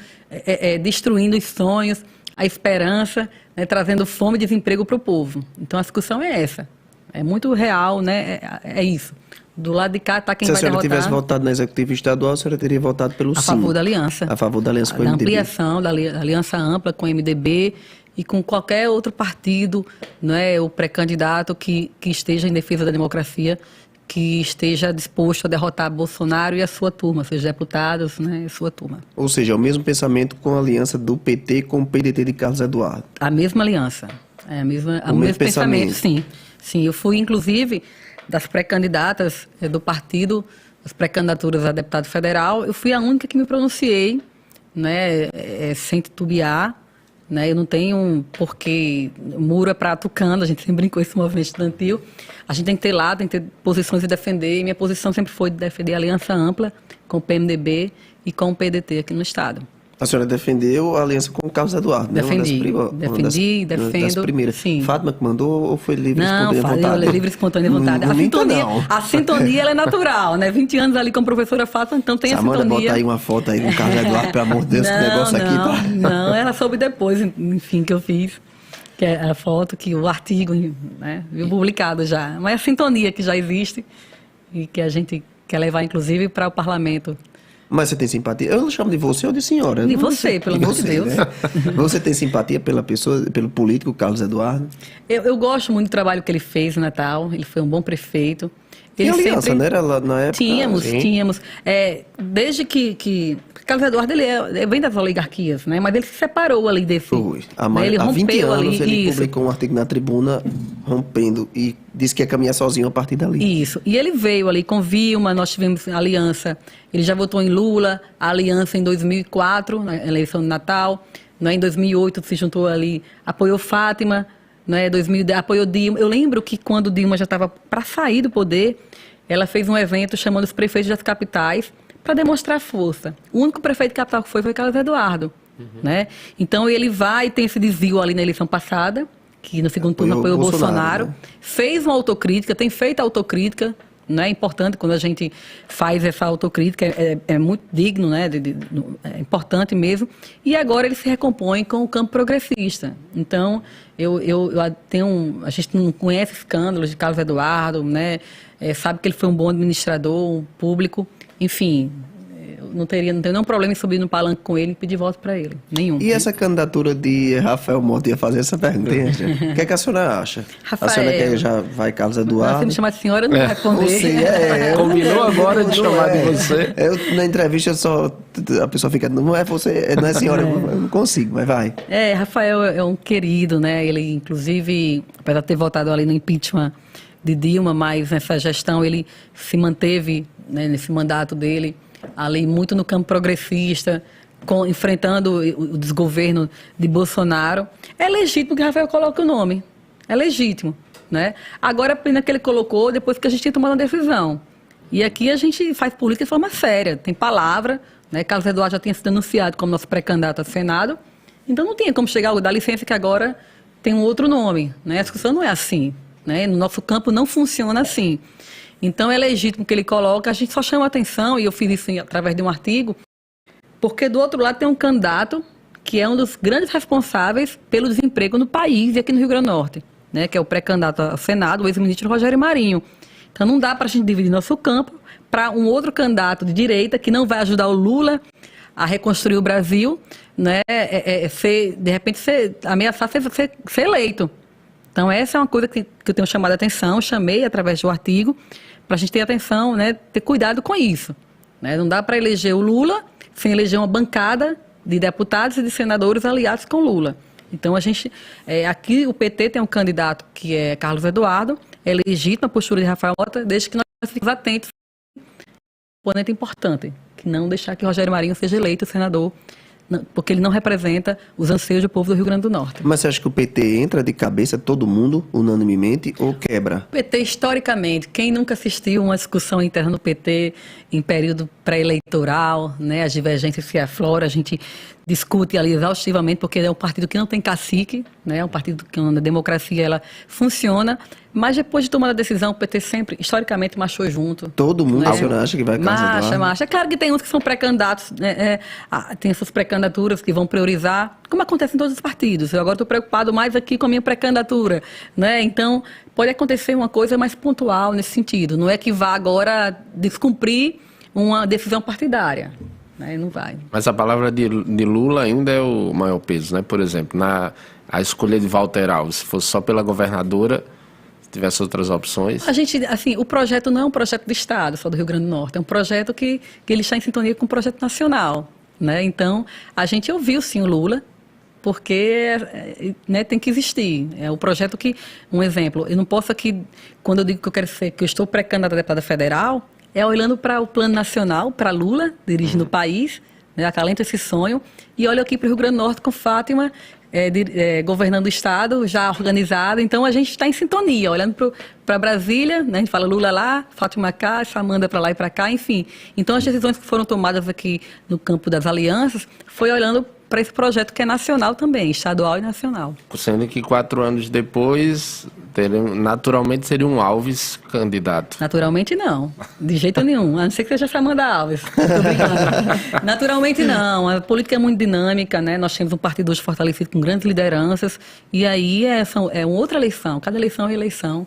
destruindo os sonhos, a esperança, né? Trazendo fome e desemprego para o povo. Então, a discussão é essa. É muito real, né? É isso. Do lado de cá está quem vai derrotar. Se a senhora tivesse votado na executiva estadual, a senhora teria votado pelo sim. A favor da aliança. A favor da aliança com o MDB. MDB. Da ampliação da aliança ampla com o MDB e com qualquer outro partido, né, o pré-candidato que esteja em defesa da democracia, que esteja disposto a derrotar Bolsonaro e a sua turma, seus deputados, né, e sua turma. Ou seja, é o mesmo pensamento com a aliança do PT com o PDT de Carlos Eduardo. A mesma aliança. O mesmo pensamento, sim. Sim, eu fui, inclusive, das pré-candidatas do partido, as pré-candidaturas a deputado federal, eu fui a única que me pronunciei, né, sem titubear, né, eu não tenho porque muro é para tucano, a gente sempre brincou esse movimento estudantil, a gente tem que ter lado, tem que ter posições de defender, e minha posição sempre foi de defender a aliança ampla com o PMDB e com o PDT aqui no estado. A senhora defendeu a aliança com o Carlos Eduardo, né? Defendi, defendo. Das primeiras. Sim. Fátima que mandou ou foi livre, espontânea vontade? Não, livre, espontânea vontade. A sintonia ela é natural, né? 20 anos ali com a professora Fátima, então tem Samana, a sintonia. Bota aí uma foto aí do Carlos Eduardo, pelo amor de Deus, que negócio aqui tá... Não, ela soube depois, enfim, que eu fiz, que é a foto, que o artigo, né, viu publicado já. Mas a sintonia que já existe e que a gente quer levar, inclusive, para o parlamento. Mas você tem simpatia? Eu não chamo de você ou de senhora. De você, pelo amor de Deus. Né? Você tem simpatia pela pessoa, pelo político Carlos Eduardo? Eu gosto muito do trabalho que ele fez no Natal. Ele foi um bom prefeito. E aliança, sempre... né? Era lá na época... Tínhamos. Desde que Carlos Eduardo, ele vem das oligarquias, né? Mas ele se separou ali desse... Ele há 20 anos ali, ele publicou um artigo na Tribuna rompendo e disse que ia caminhar sozinho a partir dali. Isso. E ele veio ali com Vilma, nós tivemos aliança. Ele já votou em Lula, a aliança em 2004, na eleição de Natal. Né? Em 2008 se juntou ali, apoiou Fátima, né? 2010 apoiou Dilma. Eu lembro que quando Dilma já estava para sair do poder, ela fez um evento chamando os prefeitos das capitais para demonstrar força. O único prefeito de capital que foi Carlos Eduardo. Né? Então ele vai, tem esse desvio ali na eleição passada, que no segundo turno apoiou o Bolsonaro, né? Fez uma autocrítica, tem feito autocrítica, né? É importante quando a gente faz essa autocrítica, é muito digno, né? É importante mesmo. E agora ele se recompõe com o campo progressista. Então, a gente não conhece escândalos de Carlos Eduardo, né? Sabe que ele foi um bom administrador, um público, enfim... Não tenho nenhum problema em subir no palanque com ele e pedir voto para ele. Nenhum. E essa candidatura de Rafael Mota, ia fazer essa pergunta, hein? O que é que a senhora acha? Rafael, a senhora quer já vai Carlos Eduardo? Você me chamar de senhora, eu não vou responder. Você Combinou agora de chamar de você? Na entrevista a pessoa fica, não é você, não é senhora, eu não consigo, mas vai. Rafael é um querido, né? Ele, inclusive, apesar de ter votado ali no impeachment de Dilma, mas nessa gestão ele se manteve, né, nesse mandato dele. ali muito no campo progressista, enfrentando o desgoverno de Bolsonaro. É legítimo que Rafael coloque o nome. É legítimo, né? Agora, a pena que ele colocou depois que a gente tinha tomado uma decisão. E aqui a gente faz política de forma séria. Tem palavra, né? Carlos Eduardo já tinha sido anunciado como nosso pré-candidato a Senado. Então não tinha como chegar, dá licença que agora tem um outro nome, né? A discussão não é assim, né? No nosso campo não funciona assim. Então é legítimo que ele coloque, a gente só chama atenção, e eu fiz isso através de um artigo, porque do outro lado tem um candidato que é um dos grandes responsáveis pelo desemprego no país e aqui no Rio Grande do Norte, né? Que é o pré-candidato ao Senado, o ex-ministro Rogério Marinho. Então não dá para a gente dividir nosso campo para um outro candidato de direita que não vai ajudar o Lula a reconstruir o Brasil, né? De repente ameaçar ser eleito. Então essa é uma coisa que eu tenho chamado a atenção, chamei através do artigo, para a gente ter atenção, né? Ter cuidado com isso, né? Não dá para eleger o Lula sem eleger uma bancada de deputados e de senadores aliados com Lula. Então a gente, aqui o PT tem um candidato que é Carlos Eduardo, é legítima a postura de Rafael Mota, desde que nós fiquemos atentos a um componente importante, que não deixar que Rogério Marinho seja eleito senador, porque ele não representa os anseios do povo do Rio Grande do Norte. Mas você acha que o PT entra de cabeça, todo mundo, unanimemente, ou quebra? O PT, historicamente, quem nunca assistiu uma discussão interna no PT em período pré-eleitoral, né, as divergências se afloram, a gente discute ali exaustivamente, porque é um partido que não tem cacique, né, é um partido que a democracia ela funciona, mas depois de tomar a decisão, o PT sempre, historicamente, marchou junto. Todo mundo, né? Você acha que vai casar? Marcha. É claro que tem uns que são pré-candidatos, né, tem essas pré-candidaturas que vão priorizar, como acontece em todos os partidos. Eu agora estou preocupado mais aqui com a minha pré-candidatura, né? Então, pode acontecer uma coisa mais pontual nesse sentido. Não é que vá agora descumprir uma decisão partidária. Não vai. Mas a palavra de Lula ainda é o maior peso, né? Por exemplo, a escolha de Walter Alves, se fosse só pela governadora, se tivesse outras opções. A gente, assim, o projeto não é um projeto do Estado, só do Rio Grande do Norte, é um projeto que ele está em sintonia com um projeto nacional, né? Então, a gente ouviu sim o Lula, porque né, tem que existir. É o projeto que, um exemplo, eu não posso aqui, quando eu digo que eu quero ser, que eu estou pré-candidata a deputada federal, é olhando para o plano nacional, para Lula, dirigindo o país, né, acalenta esse sonho, e olho aqui para o Rio Grande do Norte com Fátima, governando o Estado, já organizado. Então, a gente está em sintonia, olhando para Brasília, né, a gente fala Lula lá, Fátima cá, Samanda para lá e para cá, enfim. Então, as decisões que foram tomadas aqui no campo das alianças foi olhando para esse projeto que é nacional também, estadual e nacional. Sendo que 4 anos depois, naturalmente seria um Alves candidato. Naturalmente não, de jeito nenhum, a não ser que seja Samanda Alves. Tô brincando. Naturalmente não, a política é muito dinâmica, né? Nós temos um partido hoje fortalecido com grandes lideranças, e aí é uma outra eleição, cada eleição é eleição.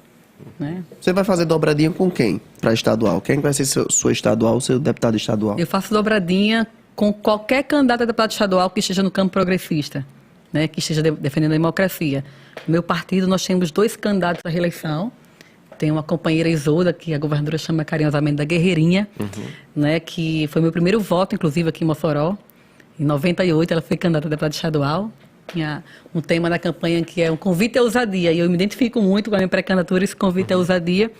Né? Você vai fazer dobradinha com quem para estadual? Quem vai ser sua estadual, seu deputado estadual? Eu faço dobradinha com qualquer candidato a deputado estadual que esteja no campo progressista, né, que esteja defendendo a democracia. No meu partido, nós temos 2 candidatos à reeleição. Tem uma companheira Isolda, que a governadora chama carinhosamente da Guerreirinha, né, que foi meu primeiro voto, inclusive, aqui em Mossoró. Em 98, ela foi candidata a deputada estadual. Tinha um tema na campanha que é um convite à ousadia, e eu me identifico muito com a minha pré-candidatura, esse convite à ousadia.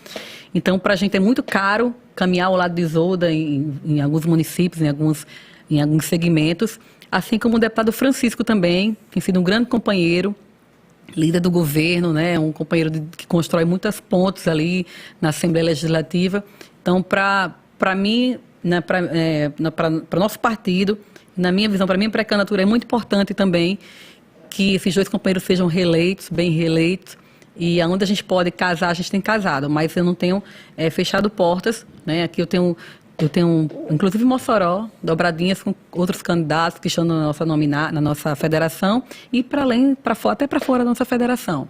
Então, para a gente é muito caro caminhar ao lado de Isolda em alguns municípios, em alguns segmentos, assim como o deputado Francisco também, tem sido um grande companheiro, líder do governo, né, um companheiro que constrói muitas pontes ali na Assembleia Legislativa. Então, para mim, né, para o nosso partido, na minha visão, para a minha pré-candidatura, é muito importante também que esses 2 companheiros sejam reeleitos, bem reeleitos, e aonde a gente pode casar, a gente tem casado, mas eu não tenho fechado portas, né? Aqui eu tenho, inclusive Mossoró, dobradinhas com outros candidatos que estão na nossa federação e até para fora da nossa federação.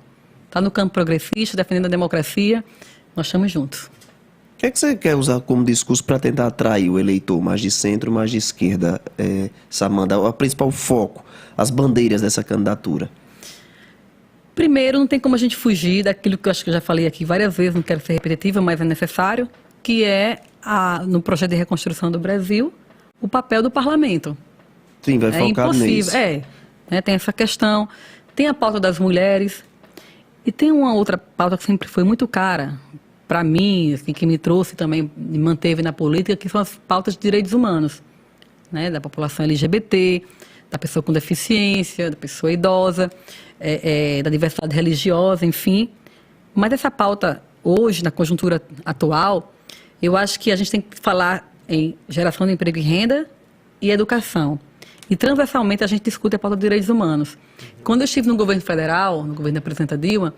Está no campo progressista, defendendo a democracia, nós estamos juntos. O que é que você quer usar como discurso para tentar atrair o eleitor mais de centro, mais de esquerda, Samanda? O principal foco, as bandeiras dessa candidatura? Primeiro, não tem como a gente fugir daquilo que eu acho que eu já falei aqui várias vezes, não quero ser repetitiva, mas é necessário, que é, no projeto de reconstrução do Brasil, o papel do parlamento. Sim, vai focar nisso. Tem essa questão, tem a pauta das mulheres, e tem uma outra pauta que sempre foi muito cara para mim, assim, que me trouxe também, me manteve na política, que são as pautas de direitos humanos, né, da população LGBT, da pessoa com deficiência, da pessoa idosa, da diversidade religiosa, enfim. Mas essa pauta, hoje, na conjuntura atual, eu acho que a gente tem que falar em geração de emprego e renda e educação. E, transversalmente, a gente discute a pauta de direitos humanos. Quando eu estive no governo federal, no governo da presidenta Dilma,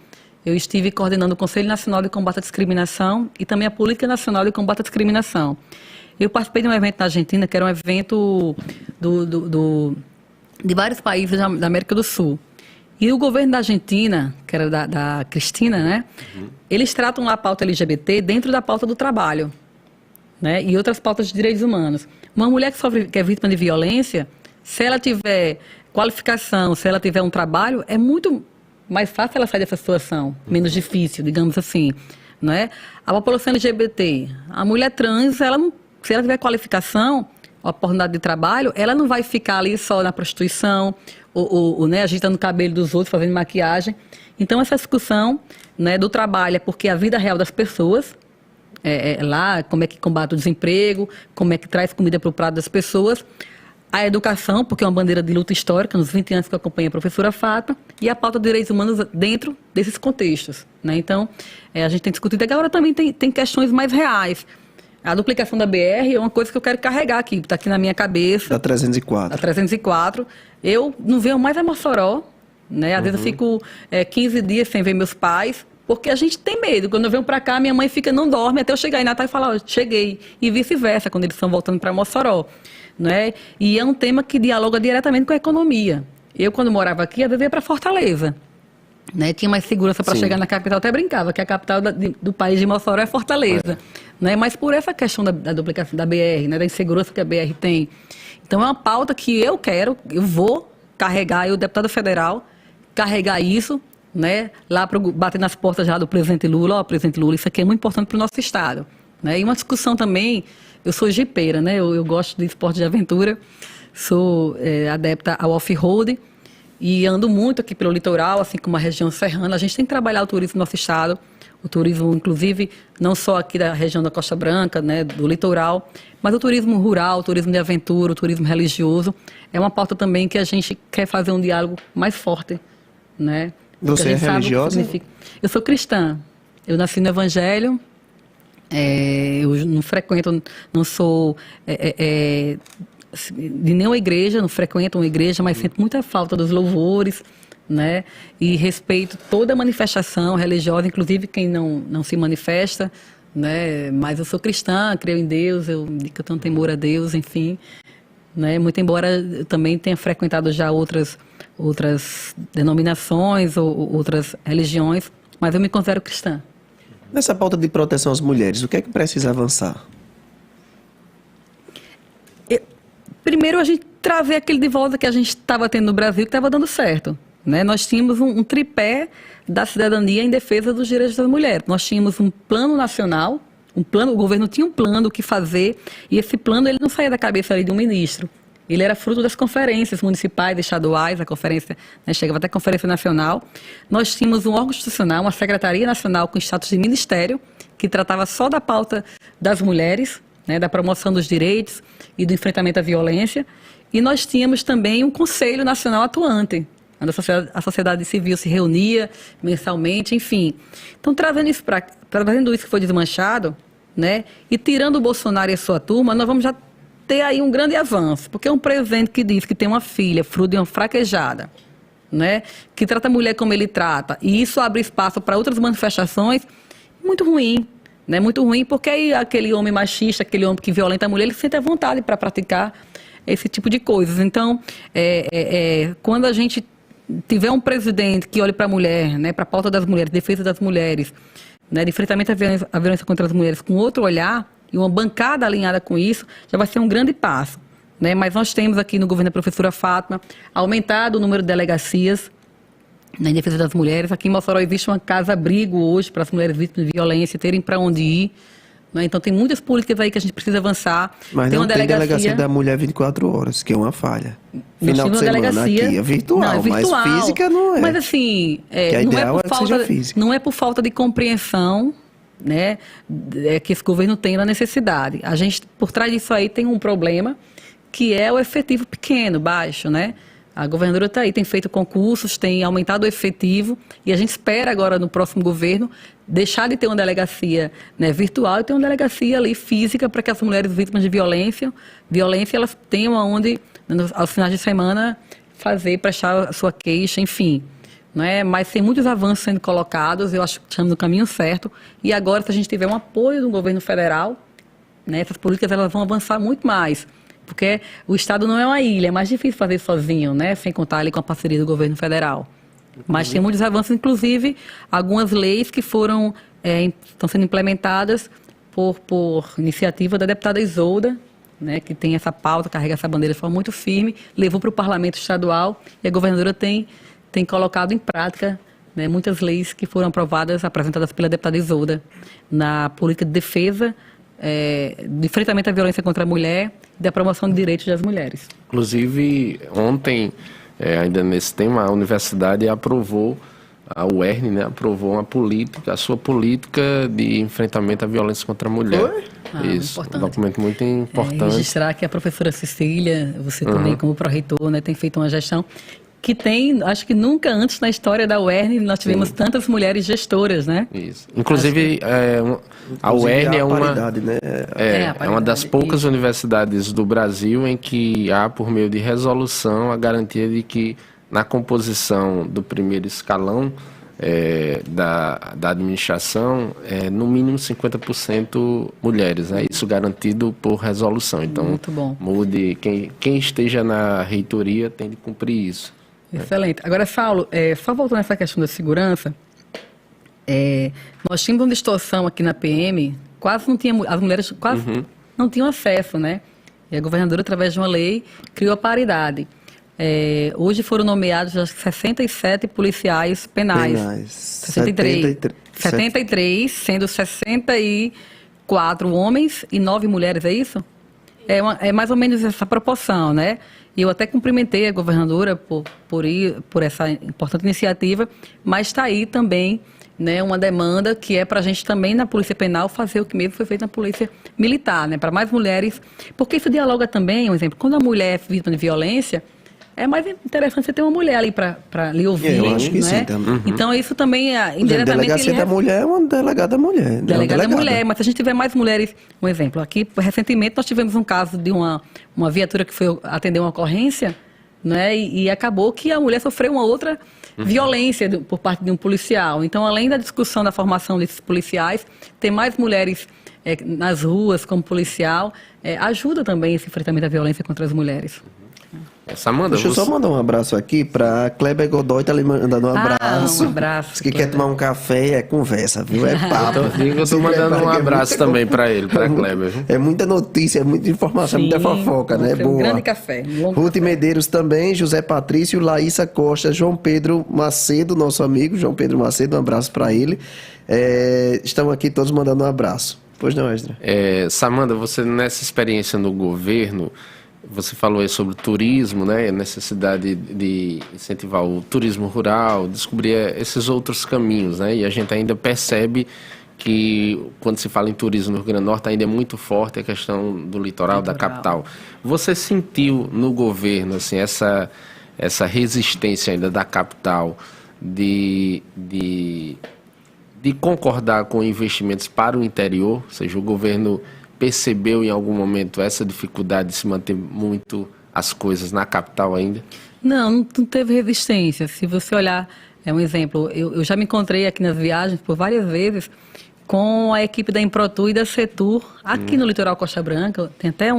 eu estive coordenando o Conselho Nacional de Combate à Discriminação e também a Política Nacional de Combate à Discriminação. Eu participei de um evento na Argentina, que era um evento de vários países da América do Sul. E o governo da Argentina, que era da Cristina, né? Eles tratam a pauta LGBT dentro da pauta do trabalho, né? E outras pautas de direitos humanos. Uma mulher que é vítima de violência, se ela tiver qualificação, se ela tiver um trabalho, é muito mais fácil ela sair dessa situação, menos difícil, digamos assim, né? A população LGBT, a mulher trans, se ela tiver qualificação, oportunidade de trabalho, ela não vai ficar ali só na prostituição, ou né, agitando o cabelo dos outros, fazendo maquiagem. Então, essa discussão, né, do trabalho é porque a vida real das pessoas, lá, como é que combate o desemprego, como é que traz comida para o prato das pessoas. A educação, porque é uma bandeira de luta histórica, nos 20 anos que eu acompanho a professora Fátima, e a pauta de direitos humanos dentro desses contextos, né? Então, a gente tem discutido. Agora também tem questões mais reais. A duplicação da BR é uma coisa que eu quero carregar aqui, está aqui na minha cabeça. Da 304. Da 304. Eu não venho mais a Mossoró, né? Às vezes eu fico 15 dias sem ver meus pais, porque a gente tem medo. Quando eu venho para cá, minha mãe não dorme até eu chegar em Natal e falar, cheguei. E vice-versa, quando eles estão voltando para Mossoró. Né? E é um tema que dialoga diretamente com a economia. Eu, quando morava aqui, às vezes ia para Fortaleza. Né? Tinha mais segurança para chegar na capital, até brincava que a capital do país de Mossoró é Fortaleza. Né? Mas por essa questão da duplicação da BR, né? Da insegurança que a BR tem. Então é uma pauta que eu vou carregar, o deputado federal, carregar isso, né? Lá para bater nas portas já do presidente Lula. Ó, presidente Lula, isso aqui é muito importante para o nosso estado. Né? E uma discussão também. Eu sou jipeira, né? Eu gosto de esporte de aventura, sou adepta ao off-road e ando muito aqui pelo litoral, assim como a região serrana. A gente tem que trabalhar o turismo no nosso estado, o turismo, inclusive, não só aqui da região da Costa Branca, né, do litoral, mas o turismo rural, o turismo de aventura, o turismo religioso. É uma pauta também que a gente quer fazer um diálogo mais forte, né? Você é religiosa? Eu sou cristã. Eu nasci no Evangelho. Eu não frequento, não sou de nenhuma igreja, não frequento uma igreja, mas sinto muita falta dos louvores, né? E respeito toda manifestação religiosa, inclusive quem não se manifesta, né? Mas eu sou cristã, creio em Deus, eu tenho temor a Deus, enfim, né? Muito embora eu também tenha frequentado já outras denominações ou outras religiões, mas eu me considero cristã. Nessa pauta de proteção às mulheres, o que é que precisa avançar? Primeiro, a gente trazer aquele de volta que a gente estava tendo no Brasil, que estava dando certo. Né? Nós tínhamos um tripé da cidadania em defesa dos direitos das mulheres. Nós tínhamos um plano nacional, o governo tinha um plano, o que fazer, e esse plano ele não saía da cabeça ali de um ministro. Ele era fruto das conferências municipais, estaduais, a conferência, né, chegava até a Conferência Nacional. Nós tínhamos um órgão institucional, uma Secretaria Nacional com status de ministério, que tratava só da pauta das mulheres, né, da promoção dos direitos e do enfrentamento à violência. E nós tínhamos também um Conselho Nacional atuante, onde a sociedade civil se reunia mensalmente, enfim. Então, trazendo isso que foi desmanchado, né, e tirando o Bolsonaro e a sua turma, nós vamos já ter aí um grande avanço, porque é um presidente que diz que tem uma filha, fruto de uma fraquejada, né, que trata a mulher como ele trata, e isso abre espaço para outras manifestações, muito ruim, né, muito ruim, porque aí aquele homem machista, aquele homem que violenta a mulher, ele sente a vontade para praticar esse tipo de coisas. Então, quando a gente tiver um presidente que olhe para a mulher, né, para a pauta das mulheres, defesa das mulheres, né, de enfrentamento à violência contra as mulheres com outro olhar, e uma bancada alinhada com isso, já vai ser um grande passo. Né? Mas nós temos aqui no governo da professora Fátima aumentado o número de delegacias, né, em defesa das mulheres. Aqui em Mossoró existe uma casa-abrigo hoje para as mulheres vítimas de violência terem para onde ir. Né? Então tem muitas políticas aí que a gente precisa avançar. Mas tem não uma tem delegacia da mulher 24 horas, que é uma falha. Final de semana aqui é virtual, não, é virtual, mas física não é. Mas assim, que a ideal é que seja física. Não é por falta de compreensão, né, que esse governo tem na necessidade. A gente, por trás disso aí, tem um problema, que é o efetivo pequeno, baixo, né? A governadora está aí, tem feito concursos, tem aumentado o efetivo, e a gente espera agora, no próximo governo, deixar de ter uma delegacia, né, virtual e ter uma delegacia ali física para que as mulheres vítimas de violência elas tenham aonde, aos finais de semana, prestar a sua queixa, enfim. Né? Mas tem muitos avanços sendo colocados, eu acho que estamos no caminho certo, e agora, se a gente tiver um apoio do governo federal, né, essas políticas elas vão avançar muito mais. Porque o Estado não é uma ilha, é mais difícil fazer sozinho, né? Sem contar ali com a parceria do governo federal. Mas tem muitos avanços, inclusive algumas leis que estão sendo implementadas por iniciativa da deputada Isolda, né? Que tem essa pauta, carrega essa bandeira de forma muito firme, levou para o Parlamento Estadual e a governadora tem colocado em prática, né, muitas leis que foram apresentadas pela deputada Isolda na política de defesa, de enfrentamento à violência contra a mulher e da promoção de direitos das mulheres. Inclusive, ontem, ainda nesse tema, a universidade aprovou, a UERN, né, aprovou a sua política de enfrentamento à violência contra a mulher. Isso, um documento muito importante. Registrar que a professora Cecília, você também como pró-reitor, né, tem feito uma gestão que tem, acho que nunca antes na história da UERN nós tivemos tantas mulheres gestoras, né? Isso. Inclusive, a UERN é uma das poucas universidades do Brasil em que há, por meio de resolução, a garantia de que na composição do primeiro escalão da administração, no mínimo 50% mulheres, né? Isso garantido por resolução. Então, muito bom. Quem esteja na reitoria tem de cumprir isso. Excelente. Agora, Saulo, só voltando a essa questão da segurança, nós tínhamos uma distorção aqui na PM, quase não tinha, as mulheres quase não tinham acesso, né? E a governadora, através de uma lei, criou a paridade. Hoje foram nomeados 67 policiais penais. 73, sendo 64 homens e 9 mulheres, é isso? É mais ou menos essa proporção, né? E eu até cumprimentei a governadora por essa importante iniciativa, mas está aí também, né, uma demanda que é para a gente também na Polícia Penal fazer o que mesmo foi feito na Polícia Militar, né? Para mais mulheres, porque isso dialoga também, um exemplo, quando a mulher é vítima de violência, é mais interessante você ter uma mulher ali para lhe ouvir, eu acho que né? sim, também. Então isso também, indiretamente... A delegacia da mulher é uma delegada mulher. Delegada mulher, mas se a gente tiver mais mulheres... Um exemplo, aqui, recentemente, nós tivemos um caso de uma viatura que foi atender uma ocorrência, né? E acabou que a mulher sofreu uma outra violência por parte de um policial. Então, além da discussão da formação desses policiais, ter mais mulheres nas ruas como policial ajuda também esse enfrentamento à violência contra as mulheres. Samanda, deixa eu só mandar um abraço aqui para Kleber Godoy, tá lhe mandando um abraço. Um abraço. Diz que quer tomar um café, conversa, viu? É papo. Eu tô mandando um abraço também para ele, para Kleber. É muita notícia, é muita informação, muita fofoca, né? Boa. Um grande café. Ruth Medeiros também, José Patrício, Laísa Costa, João Pedro Macedo, nosso amigo João Pedro Macedo, um abraço para ele. Estão aqui todos mandando um abraço. Pois não, Esdra? Samanda, você nessa experiência no governo, você falou aí sobre o turismo, né? A necessidade de incentivar o turismo rural, descobrir esses outros caminhos, né? E a gente ainda percebe que quando se fala em turismo no Rio Grande do Norte ainda é muito forte a questão do litoral, da capital. Você sentiu no governo assim, essa resistência ainda da capital de concordar com investimentos para o interior? Ou seja, o governo percebeu em algum momento essa dificuldade de se manter muito as coisas na capital ainda? Não teve resistência. Se você olhar, um exemplo, eu já me encontrei aqui nas viagens por várias vezes com a equipe da Improtur e da Setur aqui no litoral Costa Branca. Tem até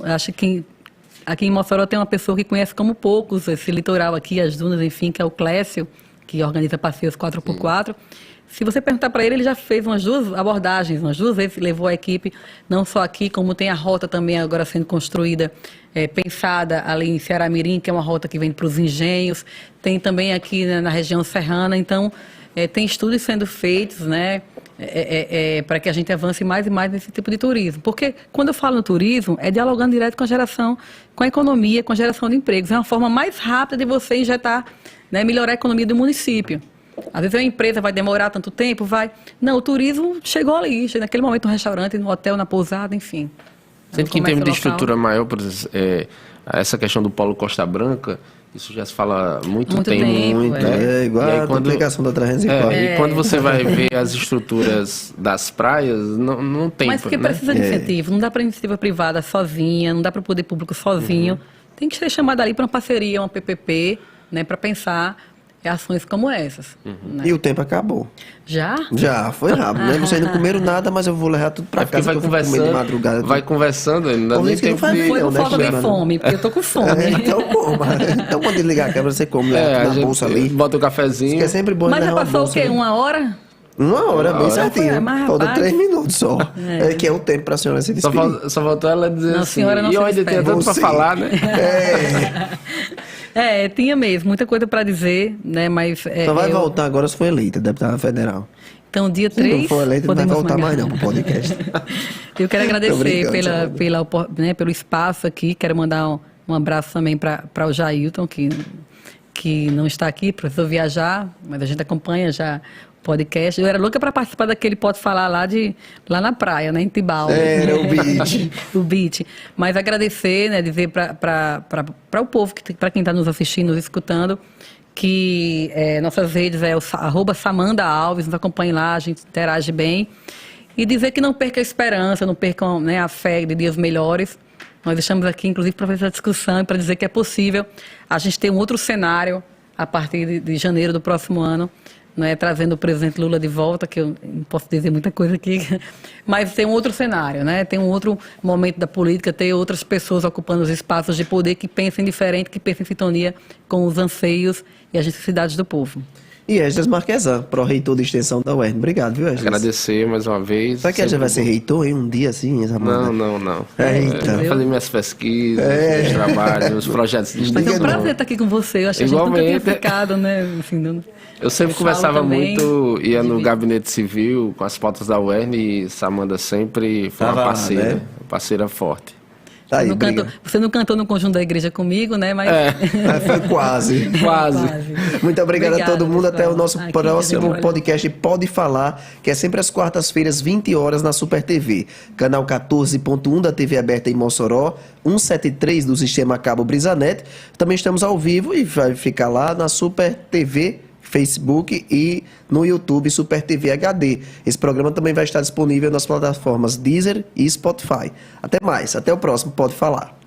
acho que aqui em Mossoró tem uma pessoa que conhece como poucos esse litoral aqui, as dunas, enfim, que é o Clécio, que organiza passeios 4x4. Se você perguntar para ele, ele já fez umas 2 abordagens, umas 2 vezes, levou a equipe, não só aqui, como tem a rota também agora sendo construída, pensada ali em Ceará-Mirim, que é uma rota que vem para os engenhos, tem também aqui na região serrana, então tem estudos sendo feitos, né, para que a gente avance mais e mais nesse tipo de turismo. Porque quando eu falo no turismo, é dialogando direto com a geração, com a economia, com a geração de empregos. É uma forma mais rápida de você injetar, né, melhorar a economia do município. Às vezes a empresa vai demorar tanto tempo, vai... Não, o turismo chegou ali, chega naquele momento no restaurante, no hotel, na pousada, enfim. Sendo que em termos de estrutura maior, por exemplo, essa questão do Polo Costa Branca, isso já se fala há muito tempo. Né? Igual a duplicação da 304. E quando você vai ver as estruturas das praias, não tem. Mas porque precisa de incentivo. Não dá para iniciativa privada sozinha, não dá para o poder público sozinho. Tem que ser chamado ali para uma parceria, uma PPP, né, para pensar ações como essas. Né? E o tempo acabou. Já? Já, foi rápido, né? Vocês não comeram nada, mas eu vou levar tudo para casa, vai conversando, de madrugada. Vai conversando, ainda nem tempo de... Foi por falta de fome, porque eu tô com fome. Então coma. Então quando desligar a câmera, você come na bolsa ali. Bota o cafezinho. Isso é sempre bom. Mas já passou o quê? 1 hora? 1 hora, bem certinho. Falta 3 minutos só. Que é o tempo para a senhora se despedir. Só faltou ela dizer não, assim, senhora não e onde tem tanto para falar, né? Tinha mesmo, muita coisa para dizer, né? Mas só vai voltar agora se for eleita, deputada federal. Então, dia 3... Se não for eleita, não vai voltar mais não pro podcast. Eu quero agradecer pelo espaço aqui. Quero mandar um abraço também para o Jailton, que não está aqui, precisou viajar, mas a gente acompanha já o podcast. Eu era louca para participar daquele Pode Falar lá na praia, né, em Tibau. O beach. O beach. Mas agradecer, né, dizer para o povo, para quem está nos assistindo, nos escutando, que nossas redes é o @Samanda Alves, nos acompanhe lá, a gente interage bem. E dizer que não perca a esperança, não percam, né, a fé de dias melhores. Nós estamos aqui, inclusive, para fazer a discussão e para dizer que é possível a gente ter um outro cenário a partir de janeiro do próximo ano, né, trazendo o presidente Lula de volta, que eu não posso dizer muita coisa aqui, mas tem um outro cenário, né, tem um outro momento da política, ter outras pessoas ocupando os espaços de poder que pensem diferente, que pensem em sintonia com os anseios e as necessidades do povo. E Esdras Marquesan, pró-reitor de extensão da UERN. Obrigado, viu, Esdras? Agradecer mais uma vez. Será que Esdras vai ser reitor em um dia assim? Não. Eita. Fazer minhas pesquisas, meus trabalhos, meus projetos de extensão. Mas é um prazer estar aqui com você. Eu acho que a gente nunca tinha ficado, né? Assim, eu sempre conversava muito, ia no gabinete civil com as pautas da UERN e Samanda sempre foi uma parceira, né? Parceira forte. Aí, você não cantou no conjunto da igreja comigo, né? Mas foi quase. Muito obrigado a todo mundo. Até o nosso próximo podcast Pode Falar, que é sempre às quartas-feiras, 20 horas, na Super TV. Canal 14.1 da TV aberta em Mossoró, 173 do sistema Cabo Brisanet. Também estamos ao vivo e vai ficar lá na Super TV, Facebook e no YouTube Super TV HD. Esse programa também vai estar disponível nas plataformas Deezer e Spotify. Até mais, até o próximo Pode Falar.